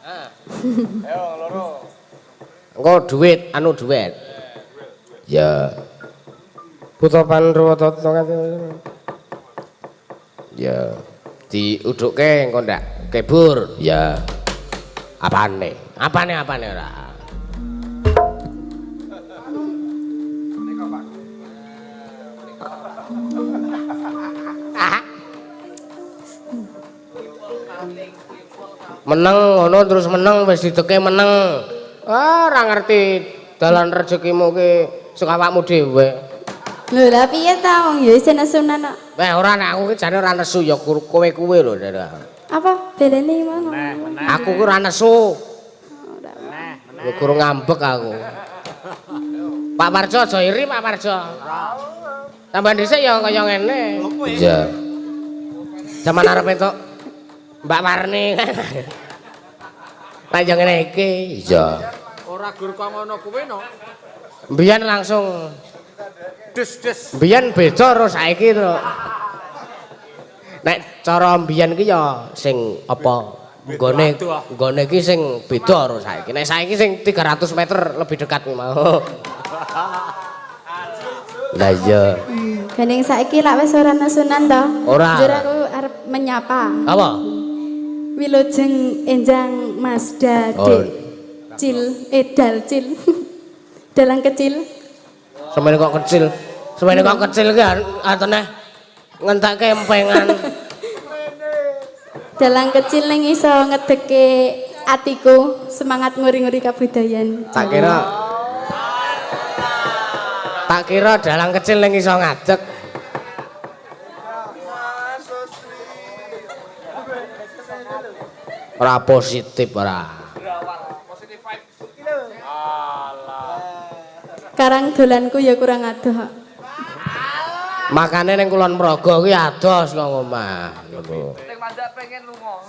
Ayo loro. Engko duit, anu duit. Ya. Buta Pandrawata ya. Diudukke engko ndak kebur. Ya. Apane? Apane ora? Meneng ngono terus meneng wis dideke meneng. Ora ngerti dalan rezekimu ki sing awakmu dhewe. Lho lah piye ta wong ya wis nesunan kok. Weh ora nek aku ki jane ora nesu ya kowe kuwe lho. Apa belene ngono? Aku ki ora nesu. Lho guru ngambek aku. Pak Marjo aja iri Pak Marjo. Tambah dhisik ya kaya ngene. Iya. Zaman arep entuk Mbak Warni. Lah yo ngene iki. Iya. Ora gur kok ngono kuwi no. Mbiyen langsung Des. mbiyen beda karo saiki to. Nek cara mbiyen ki ya sing apa nggone iki sing beda karo saiki. Nek saiki sing 300 meter lebih dekat ki mau. Lah iya. Gandeng saiki lak wis ora nesunan to. Ora. Jur aku arep menyapa. Apa? Wilujeng enjang Mas Dade. Cil Dal Cil. Dalang kecil. Semene kok kecil. Semene kok kecil ki atene ngentekke empengan. Dalang kecil ning iso ngedeke atiku semangat nguri-nguri kabudayan. Tak kira dalang kecil ning iso ngadeg. Ora positif ora. Positive vibe. Karang dolanku ya kurang adoh. Makane ning Kulon Progo kuwi ados kok omah. Ning mandak pengen lunga.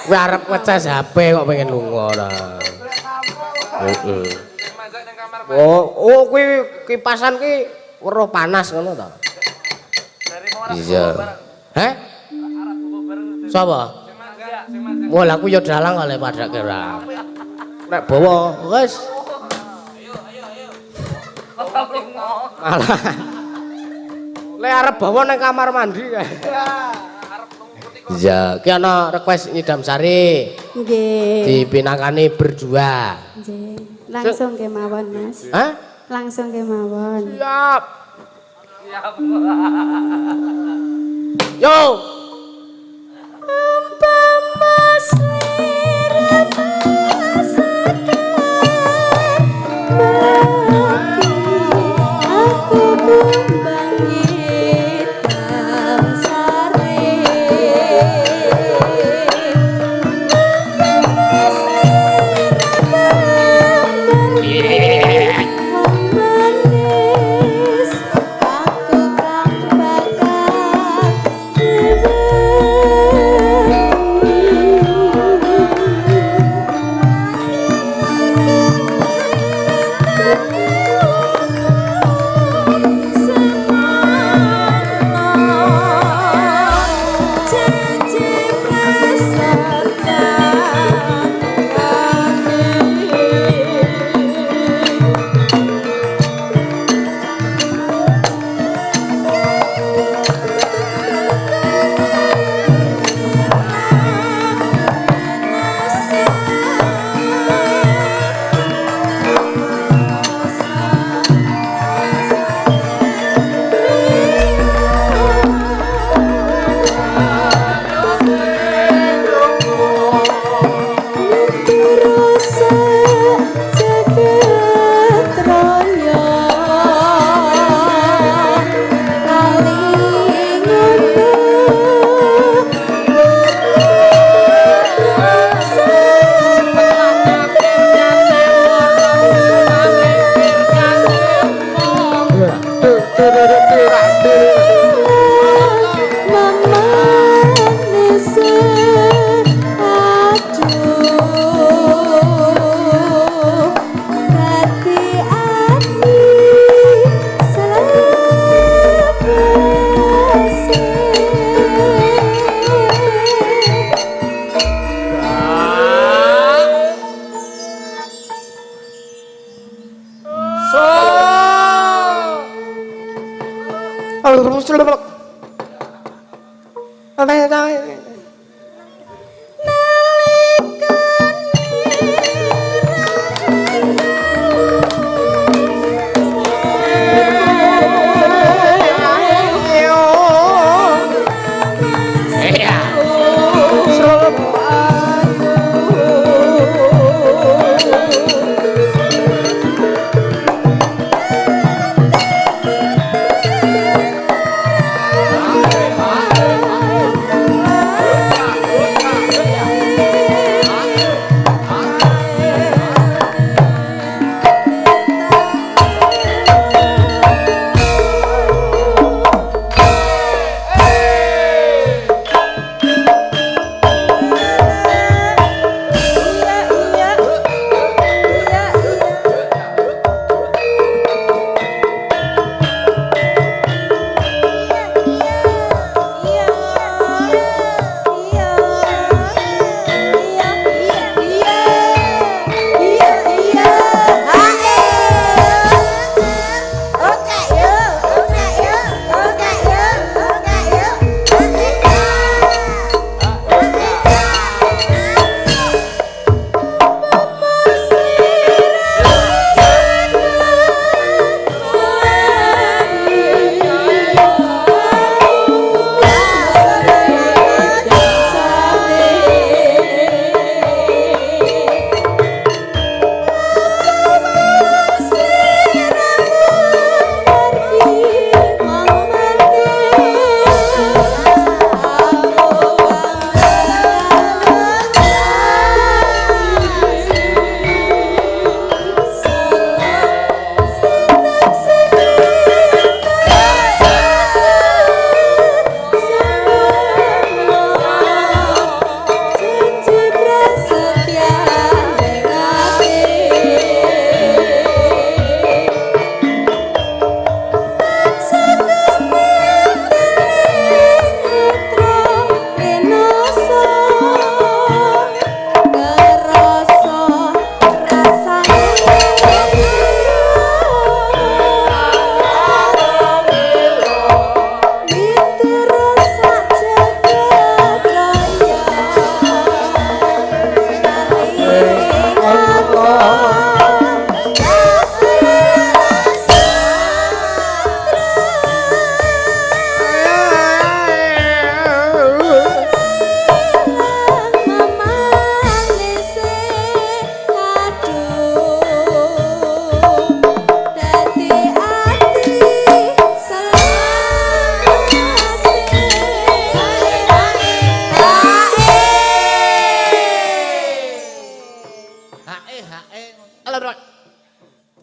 Kuwi arep ngecas HP kok pengen lunga ora. Heeh. Ning mandak ning kamar. Oh kuwi kipasan ki weruh panas ngono to. Dari mau arep Iya. Heh? arep buku bareng. Sapa? Sing mandak. Wah, aku ya dalang kali padake ora. Nek bawa wis malah. Lek arep bawa nang kamar mandi kae. Iya, ki ana request Nyidam Sari. Nggih. Dipinangkani berdua. Nggih. Langsung kemawon, Mas. Hah? Langsung kemawon. Siap. Yo. Aku kang bakal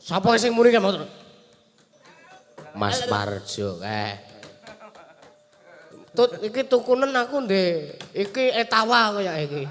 Sapa sing muni motor? Mas Marjo Tut iki tukunen aku ndek. Iki etawa kaya iki.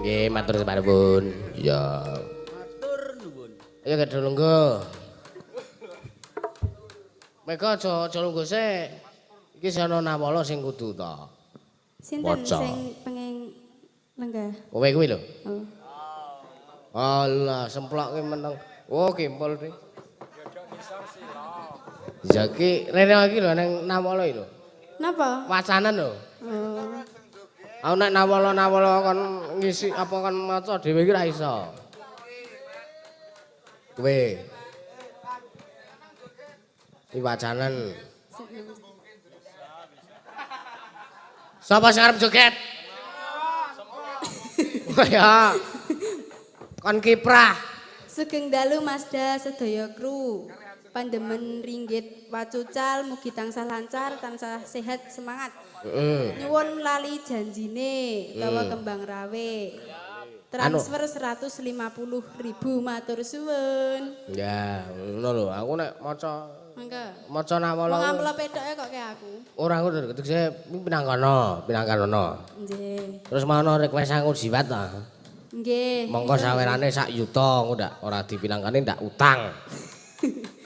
Nggih, matur suwun. Ya. Matur nuwun. Ayo gak lungguh. Meka aja lungguh sik. Iki ana nawala sing kudu ta. Sinten sing pengen lenggah? Kowe kuwi lho. Oh. Alah, semplokke meneng. Oh, kimpul iki. Jaki rene iki lho nang nawala iki lho. Napa? Wacanan lho. Oh. Aku nek nawala-nawala kon ngisi apa kon maca dhewe iki ra iso. Kowe. Iki wacanan. Sapa sing arep joget? Ya. Kon kiprah. Sugeng dalu Masda sedaya kru. pandemen ringgit wacucal mugi tansah lancar tansah sehat semangat. Nyuwun lali janjine gawa kembang rawe. Transfer 150.000 matur suwun. Ya, ngono lho. Aku nek maca Mangga. maca nawala. Wong amplop pedoke kok kayak aku. Ora aku tegese pinangkono. Nggih. Terus mau request aku jiwat ta. Nggih. Mongko sawerane sak yuta engko ndak ora dipinangkane ndak utang.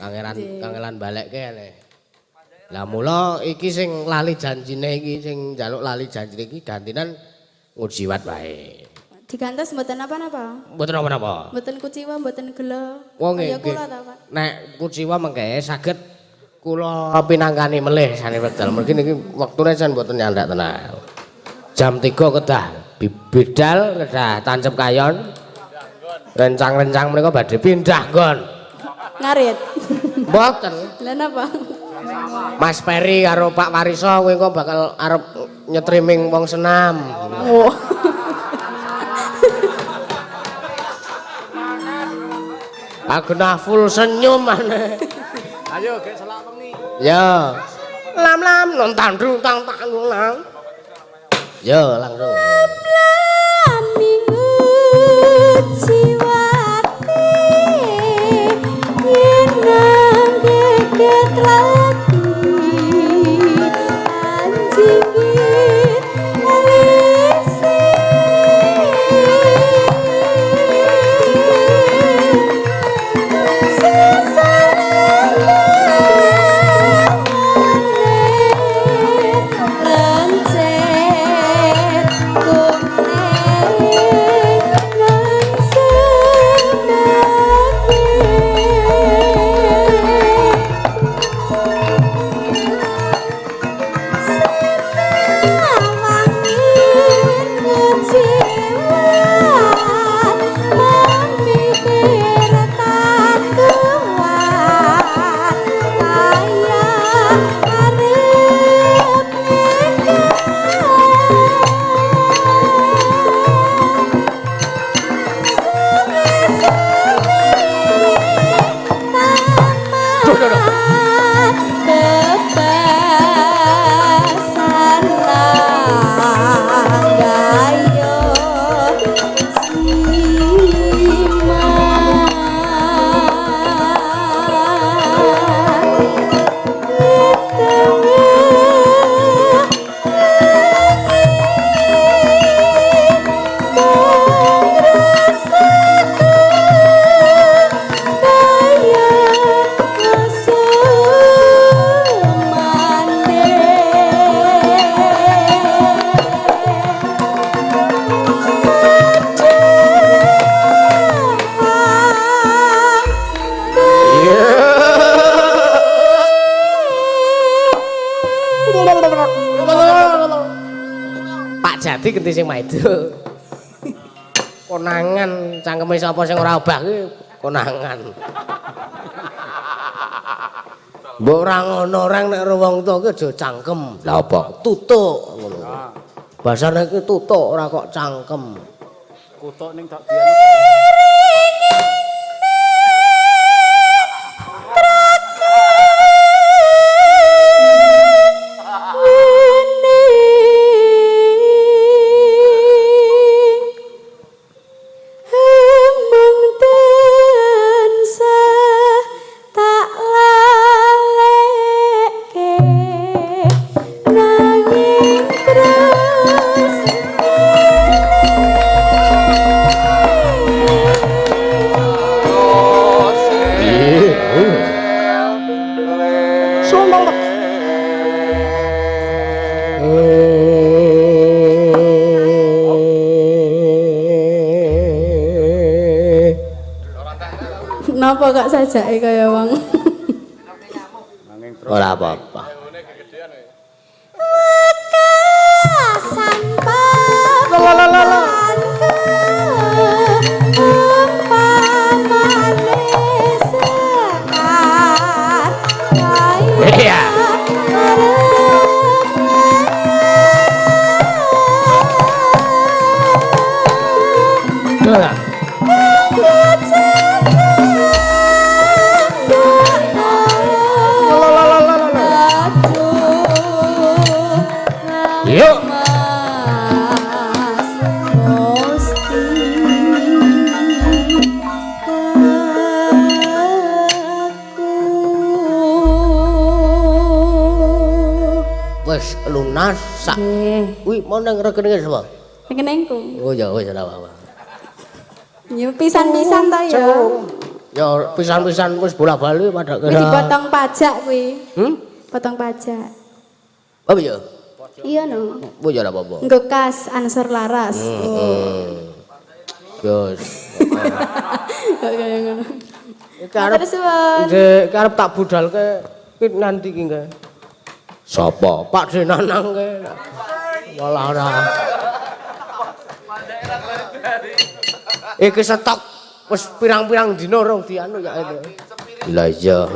Kangelan balekke ne. Lah mula iki sing lali janjine iki sing njaluk lali janjine iki gantinan ngujiwat wae. Digantos mboten apa-apa. Mboten apa-apa. Mboten kuciwa, mboten gelo. Wong Kaya nggih. kula ta, Pak. Nek kuciwa mengke saged kula pinangkani melih sane wekdal. Mergi niki wektune jan mboten nyandak tenan. Jam 3 kedah bidal kedah tancep kayon. Rencang-rencang menika badhe pindah nggon. Ngarit. Mboten. Lah napa? Mas Peri karo Pak Wariso kowe engko bakal arep nyetriming wong senam. Oh. Agena full senyum maneh. Ayo gek selak wengi. Ya. Lam nontandung tang tanggung lang. Ya langsung. Minggu jiwate yen nang geget lagi anjingit alisi Pak Jati genti sing maido. Konangan cangkeme sapa sing ora obah kuwi konangan. Mbok ora ngono reng nek wong tuwa ki aja cangkem. Lah apa? Tutuk ngono. Basane ki tutuk ora kok cangkem. Kutuk ning dak biyen. Napa kok sajake kaya wong? Ora apa-apa. Iya. Doa. Yuk. Wes lunas sak. Kuwi mau nang rekening sapa? Rekeningku. Oh ya wis ora apa-apa. Ya pisan-pisan ta ya. Ya pisan-pisan wis bola-bali pada Wis dipotong pajak kuwi. Potong pajak. Apa ya? Iya no. Oh ya ora apa-apa. Nggo kas ansor laras. Yos. Kayak ngono. Iki arep Terus suwun. nggih arep tak budalke ki nanti ki nggih. Sapa? Pak Denanang ke. Walah ora. Iki stok wis pirang-pirang dina rong dianu ya itu. Lah iya.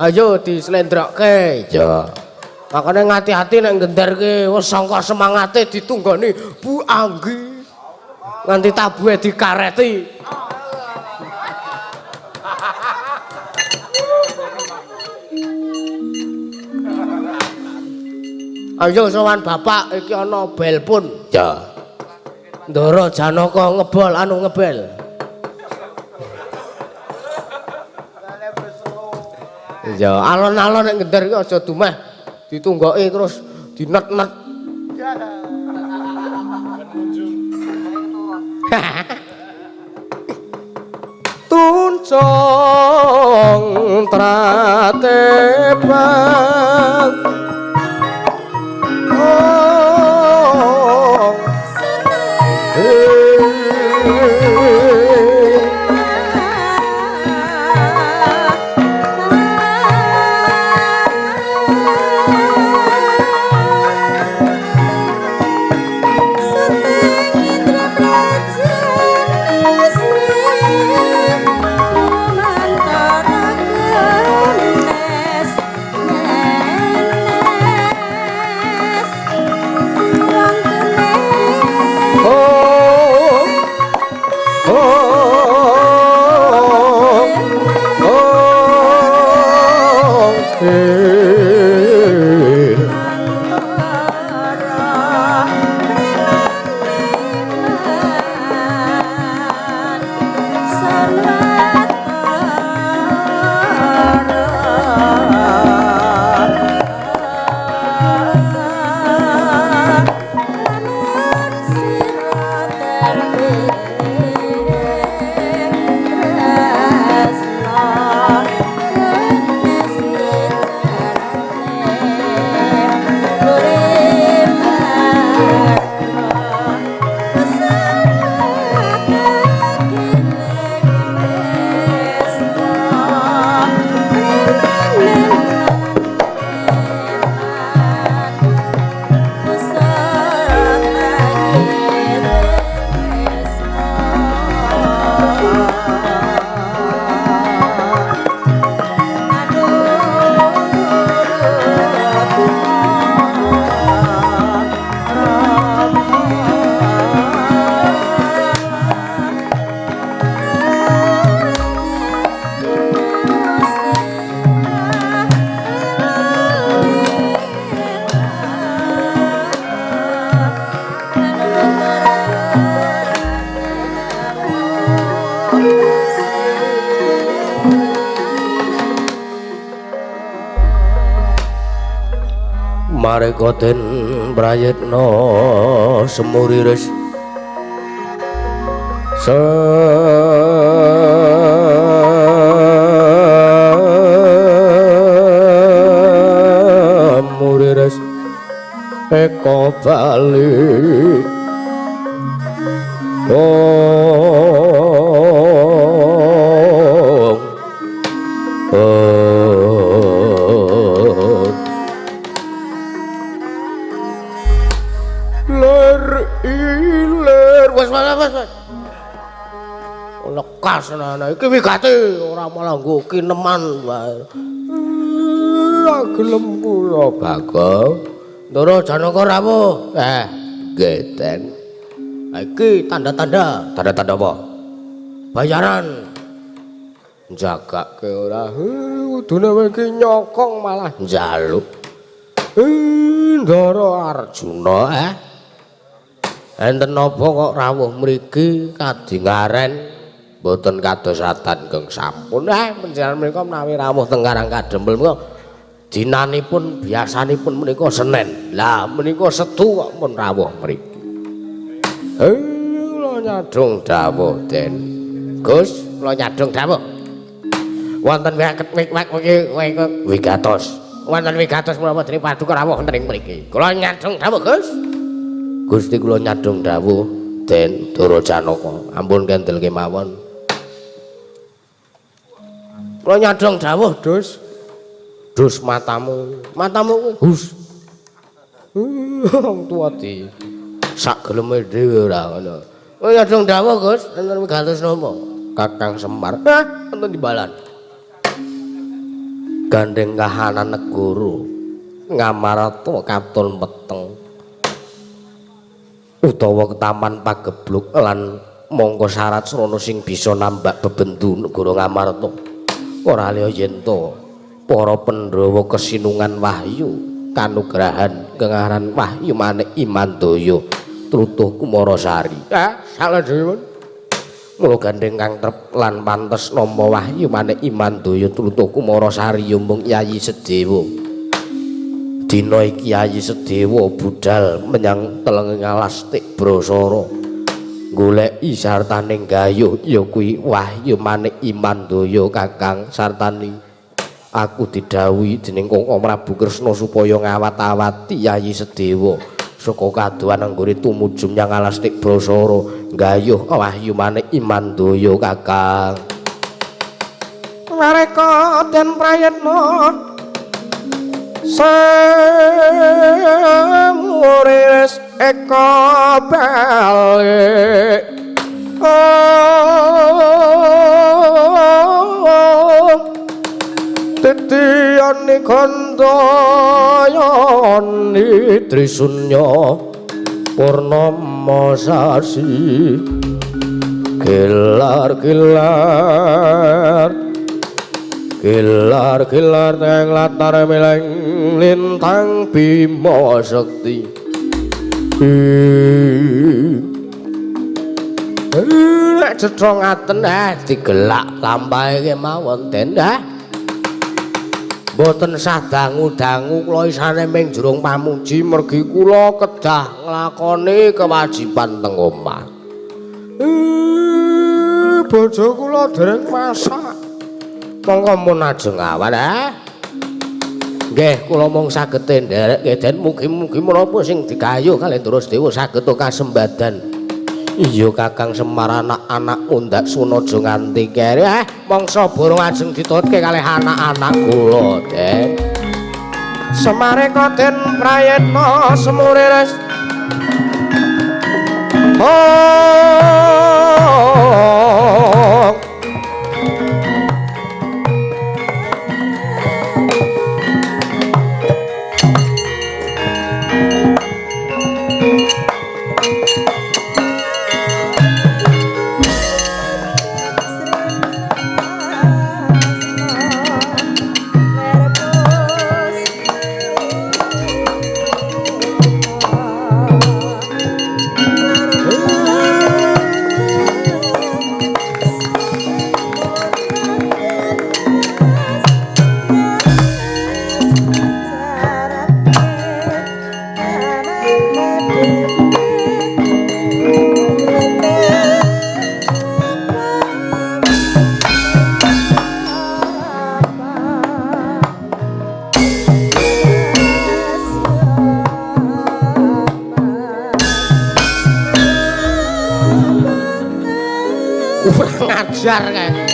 Ayo dislendrokke. Ya. Makane ngati-ati nek nggenderke wis sangka semangate ditunggoni Bu Anggi. Nganti tabuhe dikareti. Ayo sowan bapak iki ana bel pun. Ya. Ndara Janaka ngebol anu ngebel. Ya, alon-alon nek ngender iki aja dumeh ditunggoki terus dinet-net. Tuncong tratebang Mareka den prayitna semuriris semuriris eka bali lekas ana iki wigati ora malah nggo kineman wae. Gelem kula Bagong. Ndara Janaka rawuh. Geten. Iki tanda-tanda. Tanda-tanda apa? Bayaran. Jagake ora kudune iki nyokong malah njaluk. Ndara Arjuna enten napa kok rawuh mriki kadingaren mboten kadosatan keng sampun panjenengan menika menawi rawuh teng Karang Kadempel menika dinanipun biasanipun menika Senin lah menika Setu kok pun rawuh mriki kula nyadong dawuh Den Gus kula nyadong dawuh wonten wigatos wonten wigatos menapa dene paduka rawuh wonten ing mriki kula nyadong dawuh Gus Gusti kula nyadong dawuh Den Dorojanaka ampun kendel kemawon kula nyadong dawuh dus matamu hus wong tuwa di sak geleme dhewe ora ngono kula nyadong dawuh Gus enten wigatos napa Kakang Semar enten timbalan gandeng kahanan negara Ngamarata katon peteng utawa ketaman pagebluk lan mongko syarat srana sing bisa nambak bebendu negara Ngamarta ora liya yen to para Pandhawa kesinungan wahyu kanugrahan kengaran wahyu manik Imandaya trutuh Kumarasari salajengipun mula gandeng kang trep lan pantes nama wahyu manik Imandaya trutuh Kumarasari yumbung Yayi Sedewa dina iki Yayi Sedewa budal menyang telenging Alastik Brasara goleki sartaning gayuh ya kuwi wahyu manik Imandaya Kakang sartani aku didhawuhi dening Koko Prabu Kresna supaya ngawat-awati Yayi Sedewa saka kadohan anggone tumuju nyang Alastik Brasara gayuh wahyu manik Imandaya Kakang mereka den prayitna Samuris eka balik titiyani gandayani Trisunya purnama sasi Gilar teng latar mileng lintang Bima Sekti nek cetha ngaten digelak lampahe kemawon Den mboten sah dangu-dangu kula isane ming jurung pamuji mergi kula kedah nglakoni kewajiban teng omah bojo kula dereng masak monggo mun ajeng awan nggih kula mung saged nderek Den mugi-mugi menapa sing digayuh kalih Drasdewa saged kasembadan iya Kakang Semar anak-anak undak sunaja nganti kere mangsa burung ajeng ditutke kalih anak-anak kula Den Semareka den prayitna semuriris ngajar kae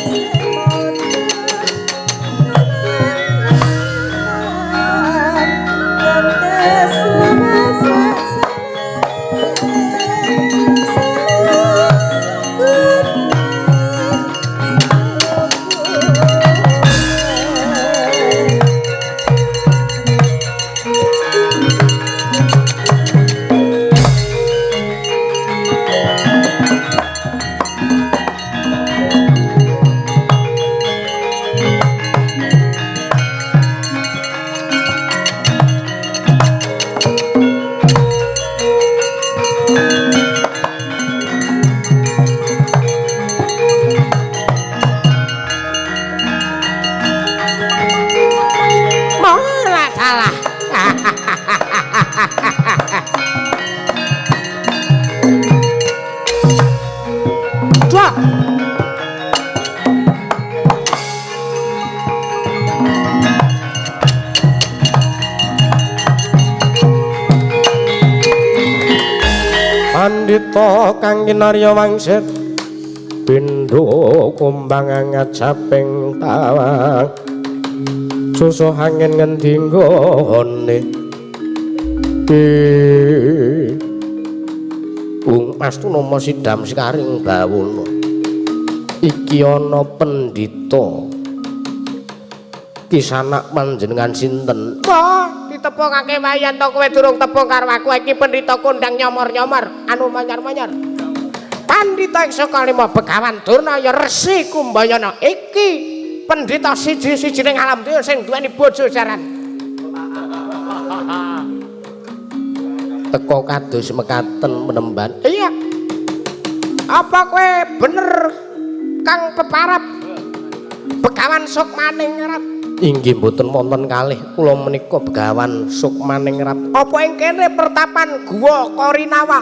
kang kinarya wangsit pindho kumbang ngajaping tawang susuh angin ngendi nggone Astuna Sidam Sikaring Bawono iki ana pendhita kisanak panjenengan sinten? Wah, ditepungake wayan to kowe durung tepung karo aku iki pendhita kondang nyomor-nyomor anu manyar-manyar. Pandhita ing saka lima Begawan Durnaya Resi Kumbayana iki pendhita siji-sijining alam dhewe sing duweni bojo jaran. Teko kados mekaten menemban. Iya. Apa kowe bener Kang peparap Begawan Sukmaningrat? Inggih mboten wonten kalih kula menika Begawan Sukmaningrat. Apa ing kene pertapan Guwa Korinawa?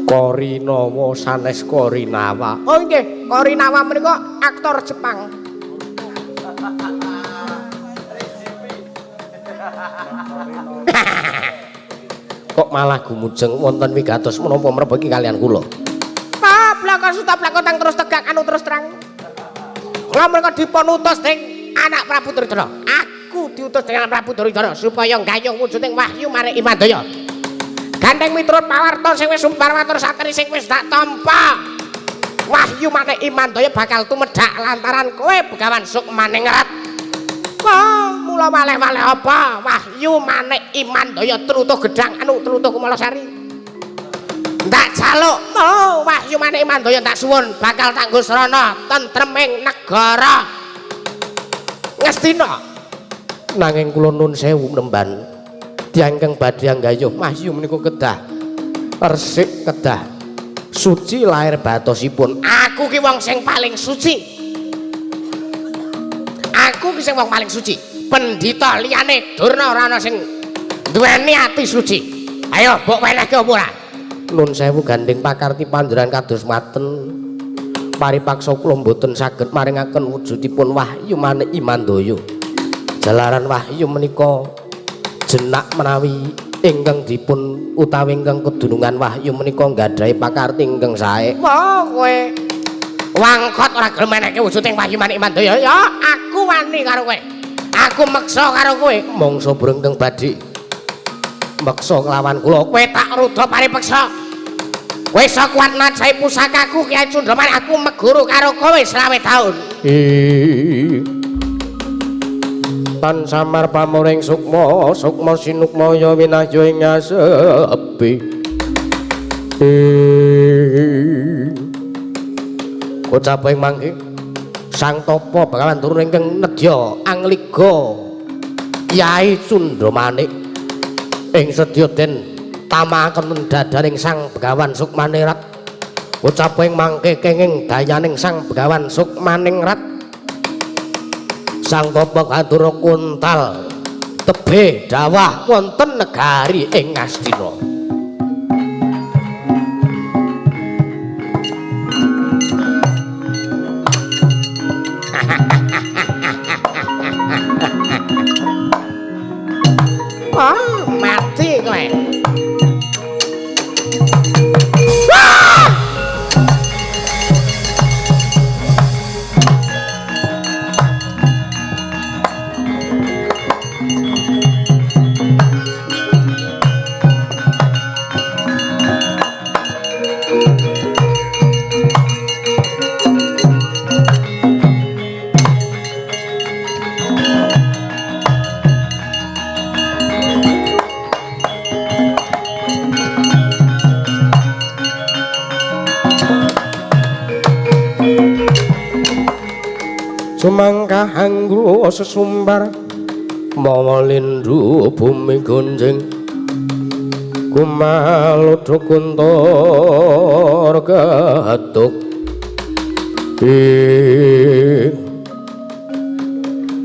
Korinawa sanes Korinawa. Oh nggih, Korinawa menika aktor Jepang. Kok malah gumujeng wonten wigatos menapa mrebeki kalian kula? Blaka suta blakotang terus tegak anu terus terang. Kula menika dipun utus dening anak Prabu Duryudana. Aku diutus dening Prabu Duryudana supaya nggayuh wujuding wahyu marang Imandaya. Gandeng miturut pawarta sing wis sumbar matur satri sing wis dak tampa. Wahyu marang Imandaya bakal tumedhak lantaran kowe Begawan Sukmaningrat. Wah, mula malih-malih apa? Wahyu marang Imandaya trutuh gedang anu trutuh Kumalasari. Ndak jaluk wahyu maneh Imandaya tak suwun bakal tanggo srana tentreming negara Ngastina. Nanging kula nuwun sewu menemban tiyang kang badhe anggayuh wahyu menika kedah resik kedah suci lahir batosipun. Aku ki wong sing paling suci. Aku ki sing wong paling suci. Pendhita liyane Durna ora ana sing duweni ati suci. Ayo mbok wenehke apa ora? Nun sewu gandeng pakarti panjenengan kados maten paripaksa kula mboten saged maringaken wujudipun wahyu maneh Imandaya. Jalaran wahyu menika jenak menawi ingkang dipun utawi ingkang kedunungan wahyu menika nggadahi pakarti ingkang sae. Wah, kowe wangkot ora gelem menehke wujuding wahyu maneh Imandaya. Ya, aku wani karo kowe. Aku meksa karo kowe. Mangsa brengkeng badhe meksa kelawan kula kowe tak rudha paripeksa. Kowe iso kuat najahi pusakaku Kyai Cundramani aku meguru karo kowe 20 taun. Tan samar pamuring sukma sukma sinukmaya winahya ing asepi. Kocaping mangke Sang Tapa Begawan Durna ingkang nedya angliga Kyai Cundramani ing sedya den tamaken dadaning Sang Begawan Sukmaningrat. Ucaping mangke kenging dayaning Sang Begawan Sukmaningrat Sang Tapa Gatura kuntal tebih dawah wonten negari ing Ngastina. Mati kowe. Sumangkah anggo sesumbar mawa lindhu bumi gonjing kumaludha kuntur gatuk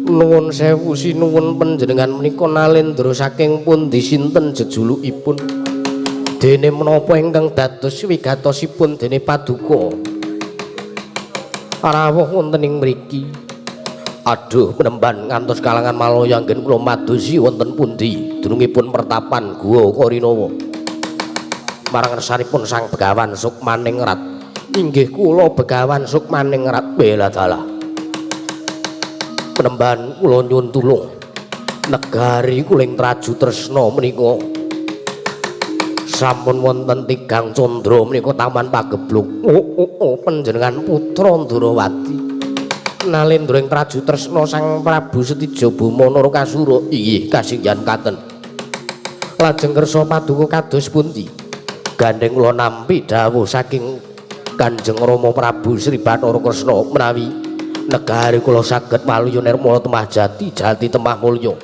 nuwun sewu sinuwun panjenengan menika nalendra saking pundi sinten jejulukipun dene menapa ingkang dados wigatosipun dene paduka rawuh wonten ing mriki. Aduh penemban ngantos kalangan Malaya anggen kula madosi wonten pundi? pidunungipun pertapan Guwa Karinawa marang ngersanipun Sang Begawan Sukmaningrat. Inggih kula Begawan Sukmaningrat bela dalah penemban kula nyuwun tulung negari kuling traju tresna menika sampun wonten tigang candra menika taman pagebluk. Panjenengan putra Ndarawati nalendra ing traju tresna Sang Prabu Setijabama Narakasura. Inggih kasinggihan katen. Lajeng kersa paduka kados pundi? Gandeng kula nampi dawuh saking Kanjeng Rama Prabu Sri Bathara Kresna menawi negari kula saged waluya nirmala temah jati temah mulya.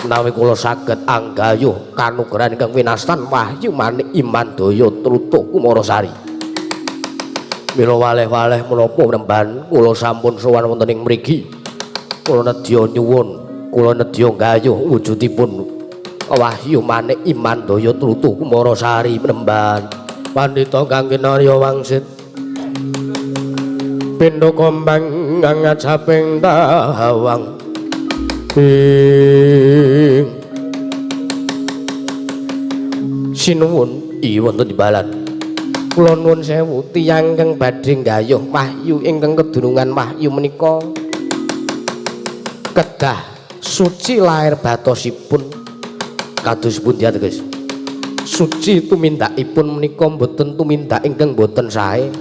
Menawi kula saged anggayuh kanugrahan ingkang winastan wahyu manik iman daya trutuk kumarasari. Mila waleh-waleh menapa penemban kula sampun sowan wonten ing mriki. Kula nedya nyuwun, kula nedya nggayuh wujudipun wahyu manik iman daya trutuk kumarasari penemban. Pandhita kang kinarya wangsit pindha kombang ngajaping tawang sinuwun wonten timbalan kula nuwun sewu tiyang kang badhe nggayuh wahyu ingkang kedunungan wahyu menika kedah suci lair batosipun kados pundi ateges suci tumindakipun menika boten tumindak ingkang boten sae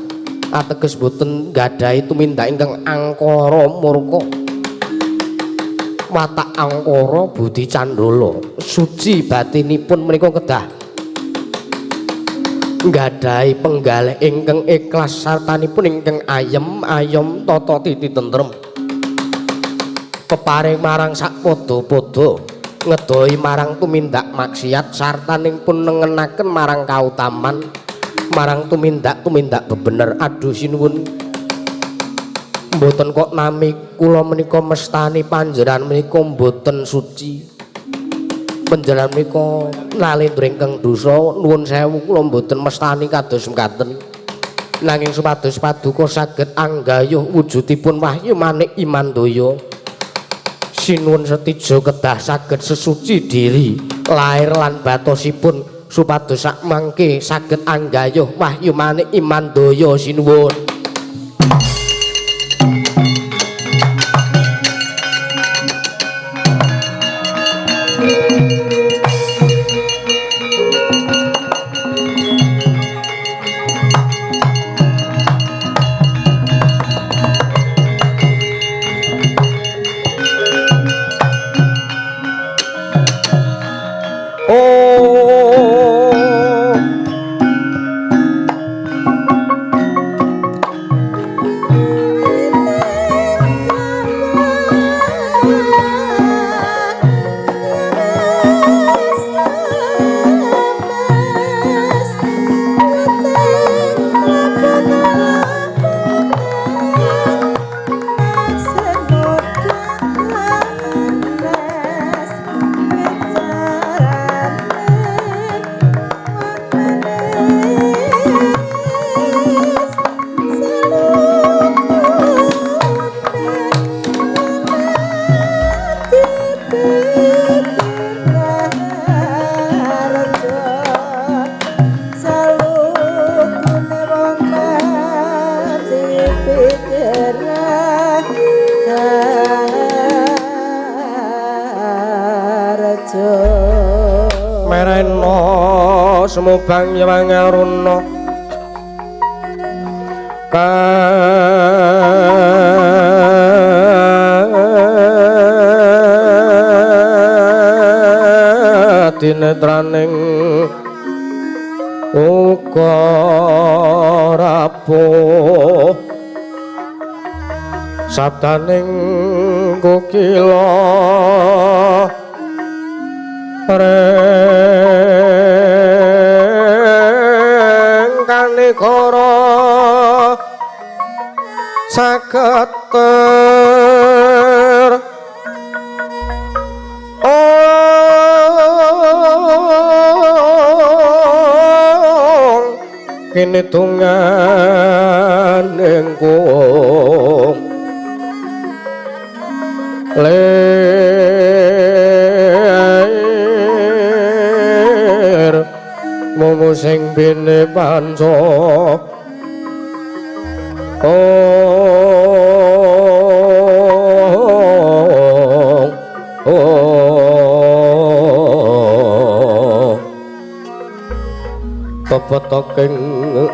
ateges boten gadhahi tumindak ingkang angkara murka watak angkara budi candala suci batinipun menika kedah gadhahi penggalih ingkang ikhlas sartanipun ingkang ayem tata titi tentrem peparing marang sakpada-pada ngedohi marang tumindak maksiat sartanipun nengenaken marang kautaman marang tumindak bebener. Aduh sinuwun mboten kok nami kula menika mestani panjenengan menika mboten suci panjenengan menika nalendra ingkang dosa nuwun sewu kula mboten mestani kados mekaten nanging supados paduka saged anggayuh wujudipun wahyu manik iman daya sinuwun setija kedah saged sesuci diri lair lan batosipun supados sak mangke saged anggayuh wahyu manik iman daya sinuwun. Semubang Hyang Aruna kadinetraning uga rapuh sabdaning kukila negara saged kene tunganing kung Momo sing bene panca Pepetoking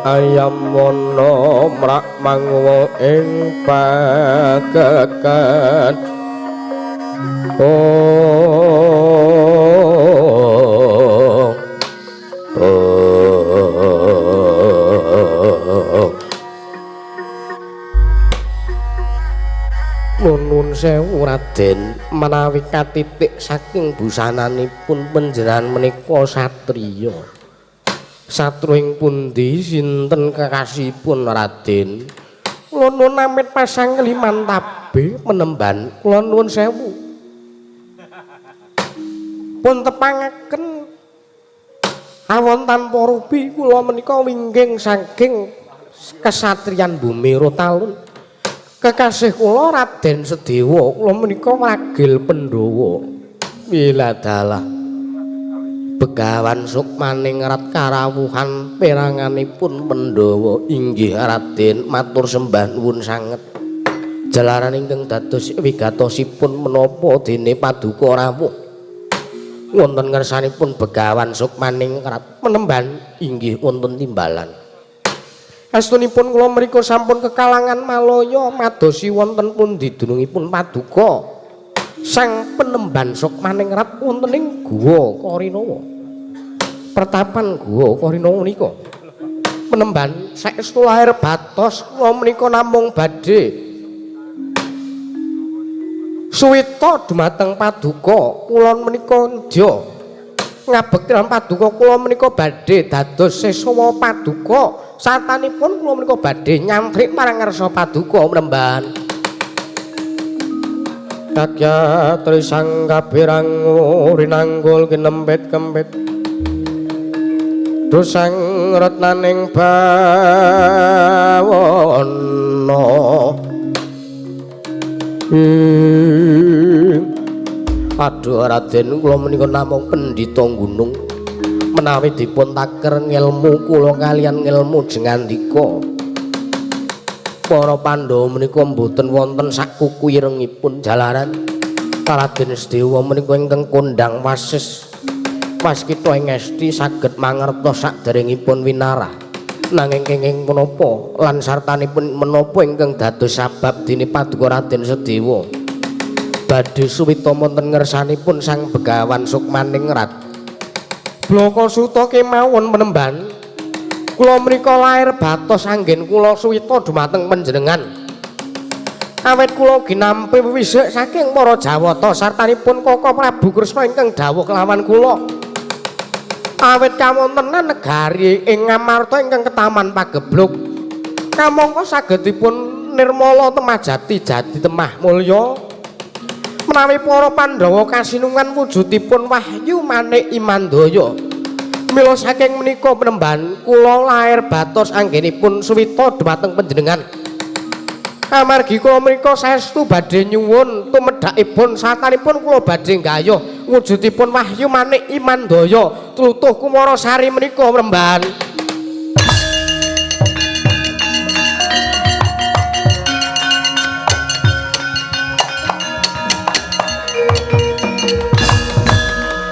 ayam wana mrak mangwa ing pagekan Nuwun sewu Raden menawi katitik saking busananipun panjenengan menika satriya Satruing pundi sinten kekasihipun Raden? Kula nuwun amit pasang liman tabe menemban. Kula nuwun sewu. Pun tepangaken awon tanpa rupi kula menika wingging saking kesatriyan bumi Rotalun. Kekasih kula Raden Sedewa kula menika wagil Pandhawa. Wiladalah Begawan Sukmaning rat karawuhan peranganipun Pandhawa inggih Raden matur sembah nuwun sanget jalaran ingkang dados wigatosipun menapa dene paduka rawuh wonten ngersanipun Begawan Sukmaning rat menemban inggih wonten timbalan astunipun kula mriku sampun kekalangan malaya madosi wonten pundi dunungipun paduka Sang Penemban Sukmaningrat wonten ing Guwa Karinawa. Pertapan Guwa Karinawa menika. Penemban saestu lahir batos kula menika namung badhe suwita dumateng paduka kula menika ndya ngabekti lan paduka kula menika badhe dados sesawa paduka satanipun kula menika badhe nyantrik marang ngarsa paduka Penemban. Kakya trisang kabirang rinanggul kinempet-kempet dosang retnaning bawana aduh Raden kula menika namung pendhita gunung menawi dipun taker ngelmu kula kalian ngelmu jengandika para Pandhawa menika mboten wonten sakuku irengipun jalaran Raden Sedewa menika ingkang kondang wasis waskita ing esti saged mangertos saderengipun winarah nanging kenging menapa lan sartanipun menapa ingkang dados sabab dene paduka Raden Sedewa badhe suwita wonten ngersanipun Sang Begawan Sukmaningrat blaka suta kemawon Penemban kula mrika lair batos anggen kula suwita dumateng panjenengan awet kula ginampi wisik saking para Jawata sartanipun Kaka Prabu Kresna ingkang dawuh kelawan kula awet kawontenan negari ing Ngamarta ingkang ketaman pagebluk kamangka sagedipun nirmala temajati jati temah mulya menawi para Pandhawa kasinungan wujudipun Wahyu Manik Imandaya mila saking menika Penemban kula lair batos anggenipun suwita dhumateng panjenengan amargi kula menika saestu badhe nyuwun tumedhakipun satanipun kula badhe nggayuh wujudipun Wahyu Manik Imandaya tlutuh Kumarasari menika Penemban.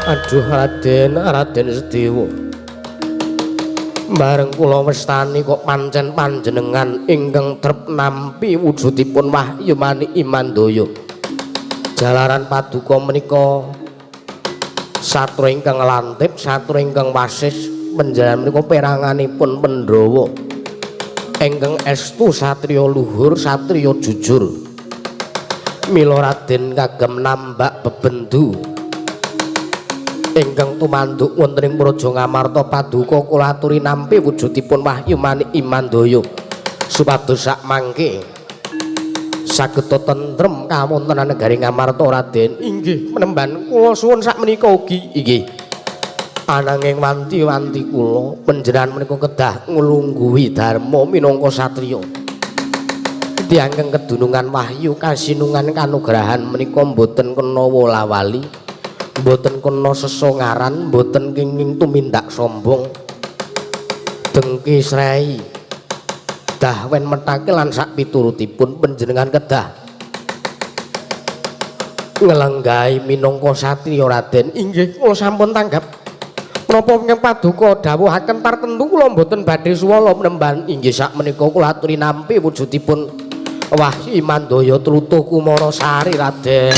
Aduh Raden Sedewa bareng kula westani kok pancen panjenengan ingkang trep nampi wujudipun Wahyu Manik Imandaya jalaran paduka menika satra ingkang lantip satra ingkang wasis panjenengan menika peranganipun Pandhawa ingkang estu satriya luhur satriya jujur mila Raden kagem nambak bebendu ingkang tumanduk wonten ing Praja Ngamarta paduka kula aturi nampi wujudipun Wahyu Manik Imandaya supados sak mangke saged tentrem kawontenan negari Ngamarta Raden inggih Penemban kula suwun sak menika ugi inggih ananging wanti-wanti kula panjenengan menika kedah nglungguhi dharma minangka satriya tiyang ingkang kedunungan wahyu kasinungan kanugrahan menika mboten kena wola-wali mboten kena sesongaran mboten kenging tumindak sombong Dengki Srei dahwen metake lan sak piturutipun panjenengan kedah ngelenggahi minangka satriya Raden. Inggih kula sampun tanggap. Menapa ingkang paduka dawuhaken tartentu kula mboten badhe suwala menemban. Inggih sakmenika kula aturi nampi wujudipun Wahyu Mandaya Trutuh Kumara Sari Raden.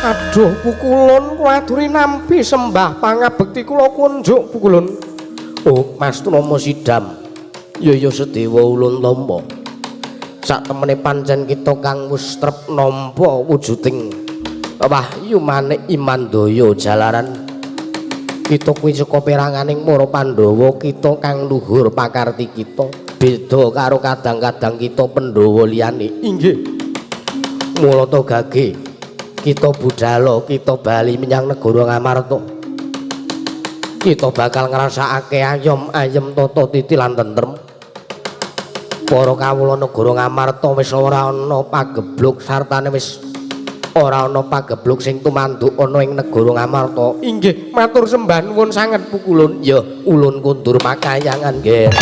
Aduh pukulun kula aturi nampi sembah pangabekti kula kunjuk pukulun. Oh Mas Nomo Sidam. Ya Sedewa Ulun Tampa. Sak temene pancen kita kang wis trep nampa wujuding Wahyu Manik Imandaya jalaran kita kuwi saka peranganing para Pandhawa kita kang luhur pakarti kita beda karo kadang-kadang kita Pandhawa liyane. Inggih. Mula to gage kita budhal kita bali menyang negara Ngamarta. Kita bakal ngrasakake ayem tata titi lan tentrem. Para kawula negara Ngamarta wis ora ana pagebluk sartane wis ora ana pagebluk sing tumanduk ana ing negara Ngamarta. Inggih, matur sembah nuwun sanget pukulun. Ya ulun kundur pakayangan nggih.